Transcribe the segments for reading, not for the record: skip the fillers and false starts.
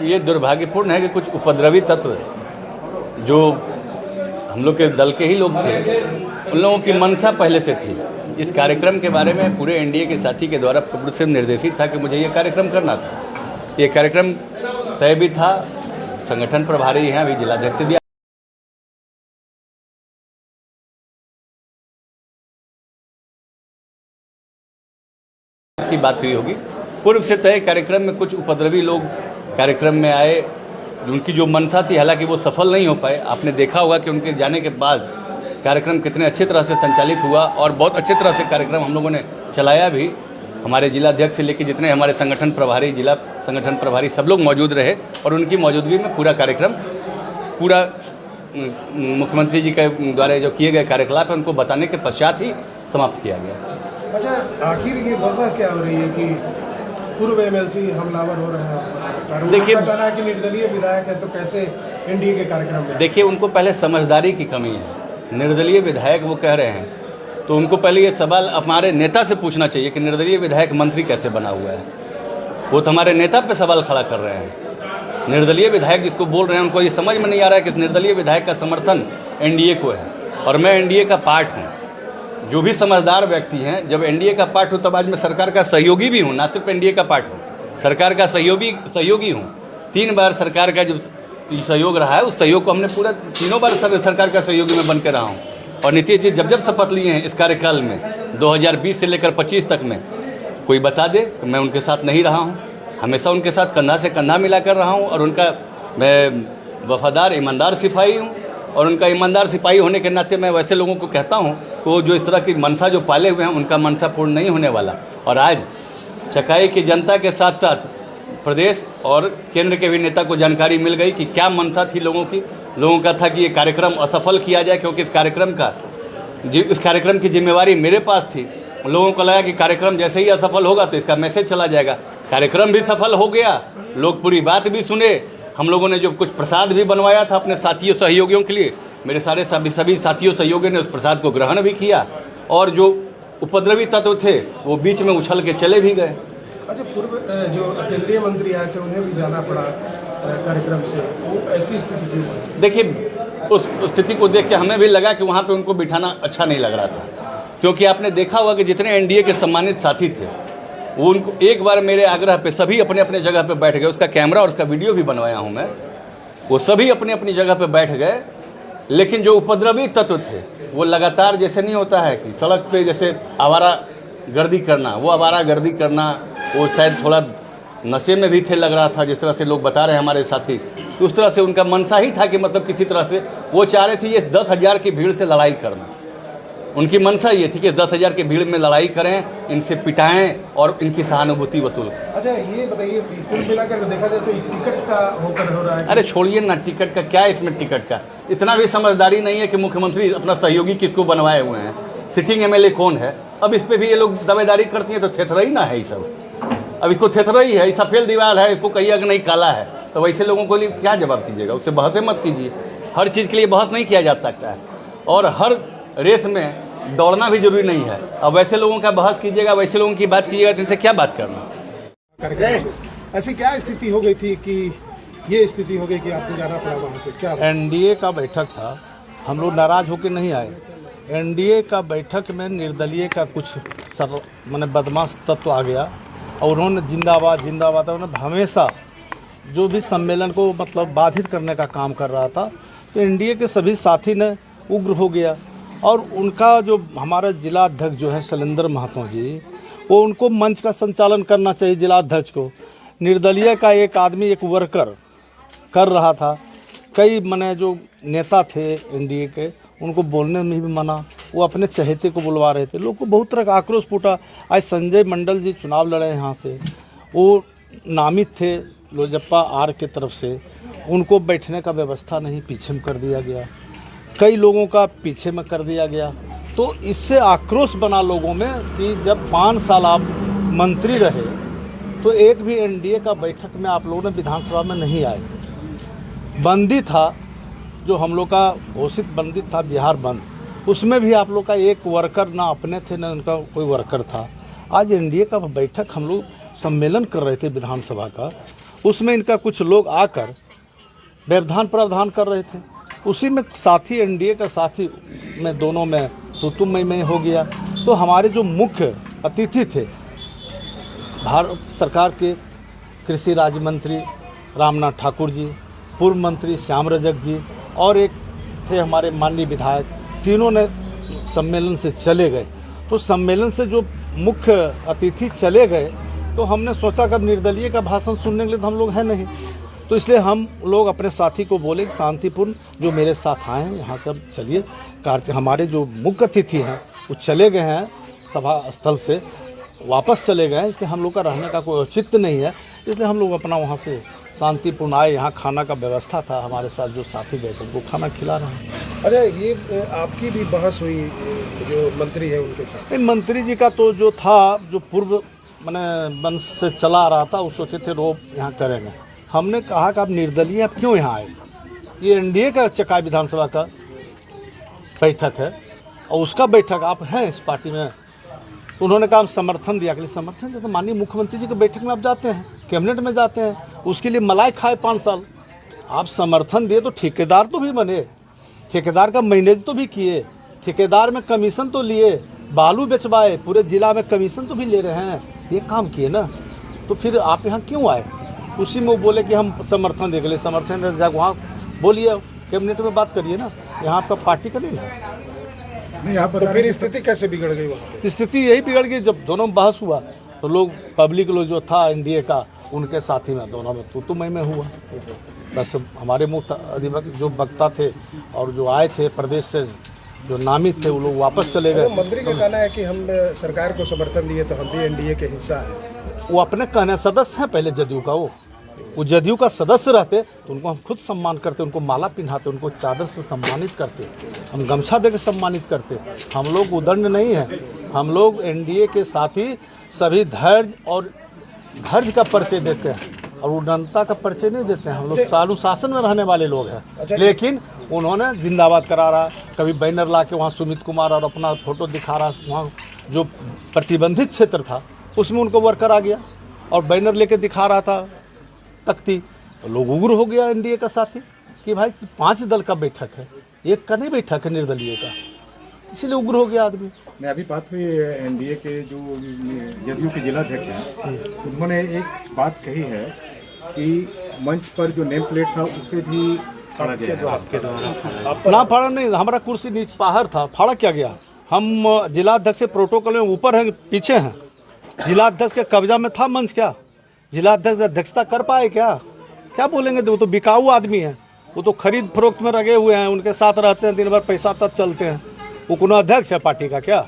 ये दुर्भाग्यपूर्ण है कि कुछ उपद्रवी तत्व जो हम लोग के दल के ही लोग थे, उन लोगों की मंशा पहले से थी। इस कार्यक्रम के बारे में पूरे एनडीए के साथी के द्वारा पूर्व से निर्देशित था कि मुझे ये कार्यक्रम करना था। ये कार्यक्रम तय भी था, संगठन प्रभारी हैं, अभी जिलाध्यक्ष भी की बात हुई होगी। पूर्व से तय कार्यक्रम में कुछ उपद्रवी लोग कार्यक्रम में आए, उनकी जो मंशा थी, हालांकि वो सफल नहीं हो पाए। आपने देखा होगा कि उनके जाने के बाद कार्यक्रम कितने अच्छे तरह से संचालित हुआ और बहुत अच्छे तरह से कार्यक्रम हम लोगों ने चलाया भी। हमारे जिलाध्यक्ष से लेकर जितने हमारे संगठन प्रभारी, जिला संगठन प्रभारी, सब लोग मौजूद रहे और उनकी मौजूदगी में पूरा कार्यक्रम, पूरा मुख्यमंत्री जी के द्वारा जो किए गए कार्यकलाप है उनको बताने के पश्चात ही समाप्त किया गया। अच्छा, आखिर ये वजह क्या हो रही है कि पूर्व एमएलसी हमलावर हो रहे हैं? देखिए, कहना है कि निर्दलीय विधायक है तो कैसे एनडीए के कार्यक्रम में? देखिए, उनको पहले समझदारी की कमी है। निर्दलीय विधायक वो कह रहे हैं तो उनको पहले ये सवाल हमारे नेता से पूछना चाहिए कि निर्दलीय विधायक मंत्री कैसे बना हुआ है। वो तो हमारे नेता पे सवाल खड़ा कर रहे हैं। निर्दलीय विधायक जिसको बोल रहे हैं उनको ये समझ में नहीं आ रहा है कि निर्दलीय विधायक का समर्थन एनडीए को है और मैं एनडीए का पार्ट हूँ। जो भी समझदार व्यक्ति हैं, जब एनडीए का पार्ट हूँ तब आज मैं सरकार का सहयोगी भी हूँ, ना सिर्फ एनडीए का पार्ट हूँ, सरकार का सहयोगी हूँ। 3 बार सरकार का जो सहयोग रहा है उस सहयोग को हमने पूरा 3 बार सरकार का सहयोगी में बन के रहा हूँ। और नीतीश जी जब शपथ लिए हैं इस कार्यकाल में 2020 से लेकर 25 तक में, कोई बता दे कि मैं उनके साथ नहीं रहा हूँ। हमेशा उनके साथ कंधा से कंधा मिलाकर रहा हूँ और उनका मैं वफादार ईमानदार सिपाही हूँ। और उनका ईमानदार सिपाही होने के नाते मैं वैसे लोगों को कहता हूँ कि वो जो इस तरह की मंशा जो पाले हुए हैं उनका मंशा पूर्ण नहीं होने वाला। और आज चकाई की जनता के साथ साथ प्रदेश और केंद्र के भी नेता को जानकारी मिल गई कि क्या मंशा थी लोगों की। लोगों का था कि ये कार्यक्रम असफल किया जाए, क्योंकि इस कार्यक्रम की जिम्मेवारी मेरे पास थी। लोगों को लगा कि कार्यक्रम जैसे ही असफल होगा तो इसका मैसेज चला जाएगा। कार्यक्रम भी सफल हो गया, लोग पूरी बात भी सुने। हम लोगों ने जो कुछ प्रसाद भी बनवाया था अपने साथियों सहयोगियों के लिए, मेरे सारे सभी साथियों सहयोगियों ने उस प्रसाद को ग्रहण भी किया और जो उपद्रवी तत्व थे वो बीच में उछल के चले भी गए। अच्छा, पूर्व जो केंद्रीय मंत्री आए थे उन्हें भी जाना पड़ा कार्यक्रम से, वो ऐसी स्थिति क्यों? देखिए, उस स्थिति को देख के हमें भी लगा कि वहाँ पे उनको बिठाना अच्छा नहीं लग रहा था, क्योंकि आपने देखा होगा कि जितने एनडीए के सम्मानित साथी थे वो उनको एक बार मेरे आग्रह पे सभी अपने अपने जगह पे बैठ गए। उसका कैमरा और उसका वीडियो भी बनवाया हूँ मैं। वो सभी अपनी अपनी जगह पे बैठ गए, लेकिन जो उपद्रवी तत्व थे वो लगातार, जैसे नहीं होता है कि सड़क पे जैसे आवारा गर्दी करना, वो आवारा गर्दी करना, वो शायद थोड़ा नशे में भी थे लग रहा था, जिस तरह से लोग बता रहे हैं हमारे साथी। तो उस तरह से उनका मनसा ही था कि मतलब किसी तरह से वो चाह रहे थे ये 10,000 की भीड़ से लड़ाई करना। उनकी मंशा ये थी कि 10,000 की भीड़ में लड़ाई करें, इनसे पिटाएं और इनकी सहानुभूति वसूल करें। अच्छा, ये बताइए, कुल मिलाकर देखा जाए तो टिकट का होकर हो रहा है? अरे छोड़िए ना टिकट का, क्या इसमें टिकट का, इतना भी समझदारी नहीं है कि मुख्यमंत्री अपना सहयोगी किसको बनवाए हुए हैं, सिटिंग एमएलए कौन है। अब इस पर भी ये लोग दावेदारी करती हैं तो थेथरई ना है ये सब। अब इसको थेथरई है, सफ़ेद दीवार है, इसको कहिए कि नहीं काला है, तो वैसे लोगों को लिए क्या जवाब कीजिएगा? उससे बहसें मत कीजिए। हर चीज़ के लिए बहस नहीं किया जा सकता है और हर रेस में दौड़ना भी जरूरी नहीं है। अब वैसे लोगों का बहस कीजिएगा, वैसे लोगों की बात कीजिएगा, तो इनसे क्या बात करना। ऐसी क्या स्थिति हो गई थी कि ये स्थिति हो गई कि आपको जाना पड़ा वहाँ से? क्या एनडीए का बैठक था, हम लोग नाराज होकर नहीं आए। एनडीए का बैठक में निर्दलीय का कुछ सब माने बदमाश तत्व आ गया और उन्होंने जिंदाबाद जिंदाबाद, उन्होंने हमेशा जो भी सम्मेलन को मतलब बाधित करने का काम कर रहा था। तो एनडीए के सभी साथी ने उग्र हो गया और उनका जो हमारा जिला अध्यक्ष जो है शैलेंद्र महतो जी, वो उनको मंच का संचालन करना चाहिए जिला अध्यक्ष को। निर्दलीय का एक आदमी, एक वर्कर कर रहा था। कई माने जो नेता थे एनडीए के, उनको बोलने में भी मना, वो अपने चहेते को बुलवा रहे थे। लोग को बहुत तरह का आक्रोश फूटा। आज संजय मंडल जी चुनाव लड़े यहाँ से, वो नामित थे लोजप्पा आर के तरफ से, उनको बैठने का व्यवस्था नहीं, पीछे में कर दिया गया। कई लोगों का पीछे में कर दिया गया। तो इससे आक्रोश बना लोगों में कि जब 5 साल आप मंत्री रहे तो एक भी एनडीए का बैठक में आप लोगों ने विधानसभा में नहीं आए। बंदी था, जो हम लोग का घोषित बंदी था बिहार बंद, उसमें भी आप लोग का एक वर्कर ना अपने थे ना उनका कोई वर्कर था। आज एनडीए का बैठक हम लोग सम्मेलन कर रहे थे विधानसभा का, उसमें इनका कुछ लोग आकर व्यवधान प्रावधान कर रहे थे। उसी में साथी एनडीए का साथी में दोनों में तुतुमय में हो गया। तो हमारे जो मुख्य अतिथि थे भारत सरकार के कृषि राज्य मंत्री रामनाथ ठाकुर जी, पूर्व मंत्री श्याम रजक जी और एक थे हमारे माननीय विधायक, तीनों ने सम्मेलन से चले गए। तो सम्मेलन से जो मुख्य अतिथि चले गए तो हमने सोचा कि अब निर्दलीय का भाषण सुनने के लिए तो हम लोग हैं नहीं, तो इसलिए हम लोग अपने साथी को बोले शांतिपूर्ण जो मेरे साथ आए हैं यहाँ सब चलिए। हमारे जो मुख्य अतिथि हैं वो चले गए हैं सभा स्थल से, वापस चले गए हैं, इसलिए हम लोग का रहने का कोई औचित्य नहीं है, इसलिए हम लोग अपना वहाँ से शांतिपूर्ण आए। यहाँ खाना का व्यवस्था था, हमारे साथ जो साथी गए थे उनको खाना खिला रहे हैं। अच्छा, ये आपकी भी बहस हुई जो मंत्री है उनके साथ? मंत्री जी का तो जो था, जो पूर्व मैंने वंश से चला आ रहा था, वो सोचे थे रोप यहाँ करेंगे। हमने कहा कि आप निर्दलीय आप क्यों यहाँ आए? ये एनडीए का चकाई विधानसभा का बैठक है और उसका बैठक आप हैं इस पार्टी में। तो उन्होंने कहा समर्थन दिया, के लिए समर्थन दिया तो माननीय मुख्यमंत्री जी की बैठक में आप जाते हैं, कैबिनेट में जाते हैं, उसके लिए मलाई खाए 5 साल। आप समर्थन दिए तो ठेकेदार तो भी बने, ठेकेदार का मैनेज तो भी किए, ठेकेदार में कमीशन तो लिए, बालू बेचवाए, पूरे जिला में कमीशन तो भी ले रहे हैं, ये काम किए ना। तो फिर आप यहाँ क्यों आए? उसी में वो बोले कि हम समर्थन दे के लिए, समर्थन जाकर वहाँ बोलिए, कैबिनेट में बात करिए ना, यहाँ आपका पार्टी का नहीं है। नहीं, आप तो फिर स्थिति कैसे बिगड़ गई वहाँ? स्थिति यही बिगड़ गई जब दोनों में बहस हुआ तो लोग पब्लिक लोग जो था एनडीए का उनके साथी में दोनों में तुतुमय में हुआ। बस हमारे मुख्य अधिवक्ता जो वक्ता थे और जो आए थे प्रदेश से जो नामित थे वो लोग वापस चले गए। मंत्री का कहना है कि हम सरकार को समर्थन दिए तो हम भी एनडीए के हिस्सा हैं। वो अपने कहने सदस्य हैं पहले जदयू का, वो जदयू का सदस्य रहते तो उनको हम खुद सम्मान करते, उनको माला पिन्हाते, उनको चादर से सम्मानित करते, हम गमछा देकर सम्मानित करते। हम लोग उदंड नहीं हैं, हम लोग एनडीए के साथी सभी धैर्य और धैर्य का परिचय देते हैं और उदंडता का परिचय नहीं देते हैं। हम लोग अनुशासन में रहने वाले लोग हैं। लेकिन उन्होंने जिंदाबाद करा रहा, कभी बैनर ला के वहाँ सुमित कुमार और अपना फोटो दिखा रहा, वहाँ जो प्रतिबंधित क्षेत्र था उसमें उनको वर्कर आ गया और बैनर लेके दिखा रहा था तख्ती, तो लोग उग्र हो गया एनडीए का साथी कि भाई 5 दल का बैठक है, एक का नहीं बैठक है निर्दलीय का, इसीलिए उग्र हो गया आदमी। मैं अभी बात हुई एनडीए के जो जदयू के जिलाध्यक्ष हैं, उन्होंने एक बात कही है कि मंच पर जो नेम प्लेट था उसे भी फाड़ा गया है। आपके द्वारा ना फाड़ा नहीं, हमारा कुर्सी नीचे बाहर था, फाड़ा क्या गया? हम जिलाध्यक्ष से प्रोटोकॉल में ऊपर हैं पीछे हैं, जिलाध्यक्ष के कब्जा में था मंच क्या? जिलाध्यक्ष अध्यक्षता कर पाए क्या? क्या बोलेंगे? वो तो बिकाऊ आदमी है, वो तो खरीद फरोख्त में लगे हुए हैं, उनके साथ रहते हैं, दिन भर पैसा तक चलते हैं। वो कौन अध्यक्ष है पार्टी का? क्या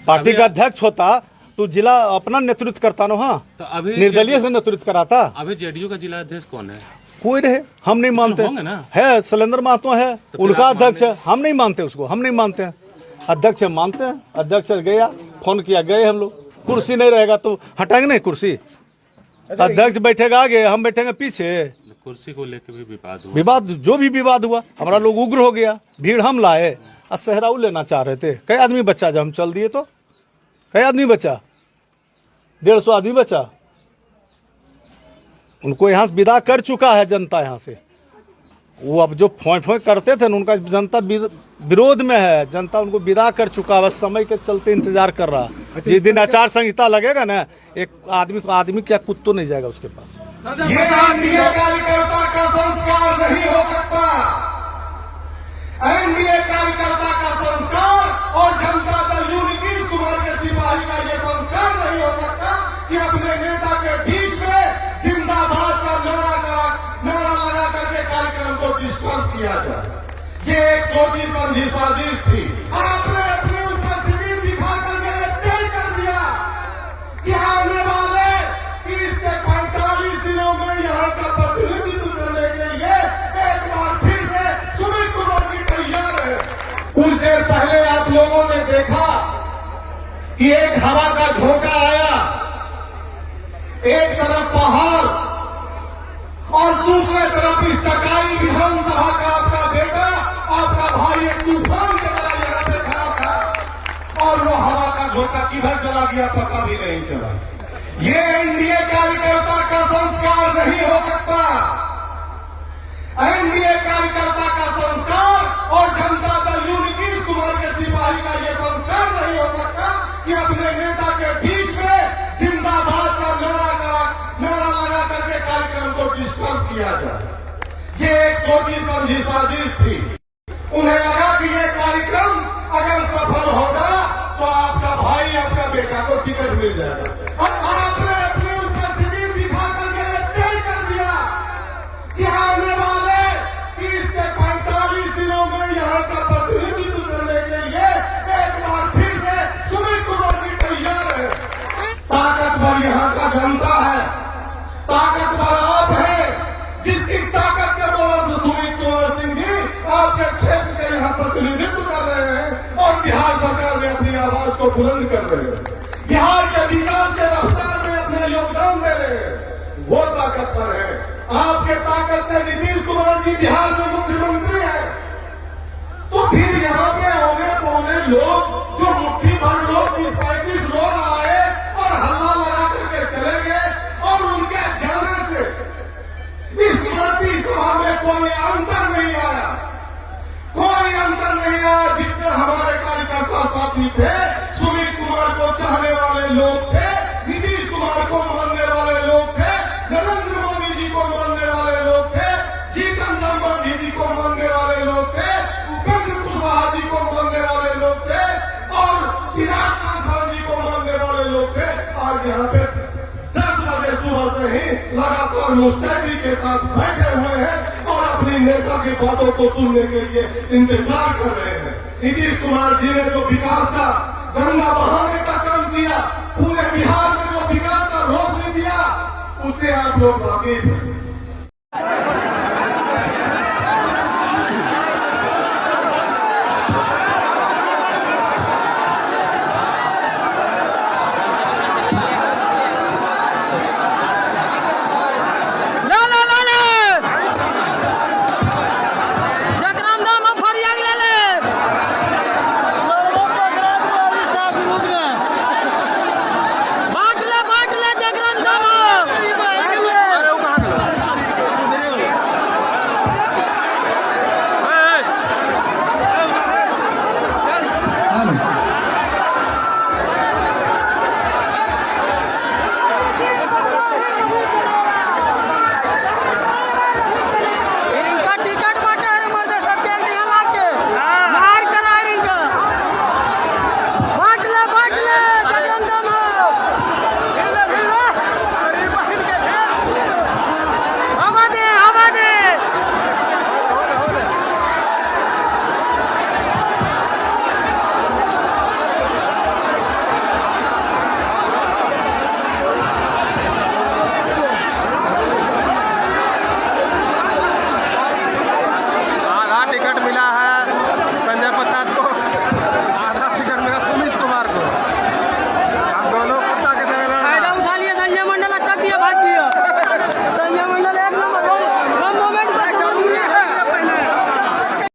पार्टी का अध्यक्ष होता तो जिला अपना नेतृत्व करता ना। हाँ, तो अभी निर्दलीय से नेतृत्व कराता। अभी जेडीयू का जिला अध्यक्ष कौन है? कोई रहे, हम नहीं मानते ना? है शैलेंद्र महतो है, उनका अध्यक्ष है, हम नहीं मानते उसको, हम नहीं मानते हैं। अध्यक्ष मानते हैं, अध्यक्ष गया, फोन किया, गए हम लोग। कुर्सी नहीं रहेगा तो हटाएंगे नहीं कुर्सी, अध्यक्ष बैठेगा आगे, हम बैठेंगे पीछे। कुर्सी को लेकर भी विवाद जो भी विवाद हुआ, हमारा लोग उग्र हो गया, भीड़ हम लाए और सहराऊ लेना चाह रहे थे। कई आदमी बचा जब हम चल दिए तो कई आदमी बचा, 150 आदमी बचा। उनको यहाँ से विदा कर चुका है जनता यहाँ से। वो अब जो फों करते थे ना, उनका जनता विरोध में है, जनता उनको विदा कर चुका है, बस समय के चलते इंतजार कर रहा। जिस दिन आचार संहिता लगेगा ना, एक आदमी क्या कुत्तो नहीं जाएगा उसके पास। ये एनडीए कार्यकर्ता का संस्कार नहीं हो सकता। एनडीए कार्यकर्ता का संस्कार और जनता दल यूनिटी कुमार के सिपाही का ये संस्कार नहीं हो सकता कि अपने नेता के बीच में जिंदाबाद का नारा लगा करके कार्यक्रम को डिस्टर्ब किया जाए। ये एक सोची समझी साजिश थी। आपने अपनी उपस्थिति दिखा करके तय कर दिया कि आने वाले 30 से 45 दिनों में यहाँ का प्रतिनिधित्व करने के लिए एक बार फिर से सुमित कुमार जी तैयार है। कुछ देर पहले आप लोगों ने देखा कि एक हवा का झोंका आया, एक तरफ पहाड़ और दूसरे तरफ इस चकाई विधानसभा का आपका बेटा, आपका भाई एक तूफान के तरह यहाँ पे खड़ा था और वो हवा का झोंका किधर चला गया पता भी नहीं चला। ये एनडीए कार्यकर्ता का संस्कार नहीं हो सकता। एनडीए कार्यकर्ता का संस्कार और जनता दल यू नीतीश कुमार के सिपाही का ये संस्कार नहीं हो सकता कि अपने नेता के बीच में जिंदाबाद का नारा लगा करके कार्यक्रम को डिस्टर्ब किया जाए। ये एक सोची समझी साजिश थी। उन्हें लगा कि ये कार्यक्रम अगर सफल होगा तो आपका भाई आपका बेटा को टिकट मिल जाएगा। और आपने अपनी उपस्थिति दिखा करके तय कर दिया कि आने वाले 30 से 45 दिनों में यहाँ का प्रतिनिधित्व करने के लिए एक बार फिर से सुमित कुमार जी तैयार है। ताकतवर यहाँ का जनता है, ताकतवर आप है, जिसकी ताकत के बोला सुमित कुमार सिंह जी आपके क्षेत्र के यहाँ प्रतिनिधित्व कर रहे हैं और बिहार सरकार में अपनी आवाज को बुलंद कर रहे हैं, बिहार के विकास के रफ्तार में अपना योगदान दे रहे हैं। वो ताकतवर है। आपके ताकत से नीतीश कुमार जी बिहार में मुख्यमंत्री है, तो फिर यहाँ पे होने पौने लोग जो मुट्ठी भर लोग 35 लोग आए और हल्ला लगा करके चले गए और उनके जाने से इस माती सभा में कोई अंतर नहीं आया, कोई अंतर नहीं आया। जितने हमारे कार्यकर्ता साथी थे, सुमित कुमार को चाहने वाले लोग थे, नीतीश कुमार को मानने वाले लोग थे, नरेंद्र मोदी जी को मानने वाले लोग थे, जीतन राम मांझी जी को मानने वाले लोग थे, उपेंद्र कुशवाहा जी को मानने वाले लोग थे और चिराग पासवान जी को मानने वाले लोग थे। आज यहाँ पे 10 बजे सुबह से ही लगातार मुस्तैदी के साथ बैठे हुए हैं और अपनी नेता की बातों को सुनने के लिए इंतजार कर रहे हैं। नीतीश कुमार जी ने जो विकास का गंगा बहाने का काम किया, पूरे बिहार में जो विकास का रोशनी दिया, उससे आप लोग वाकिफ हैं।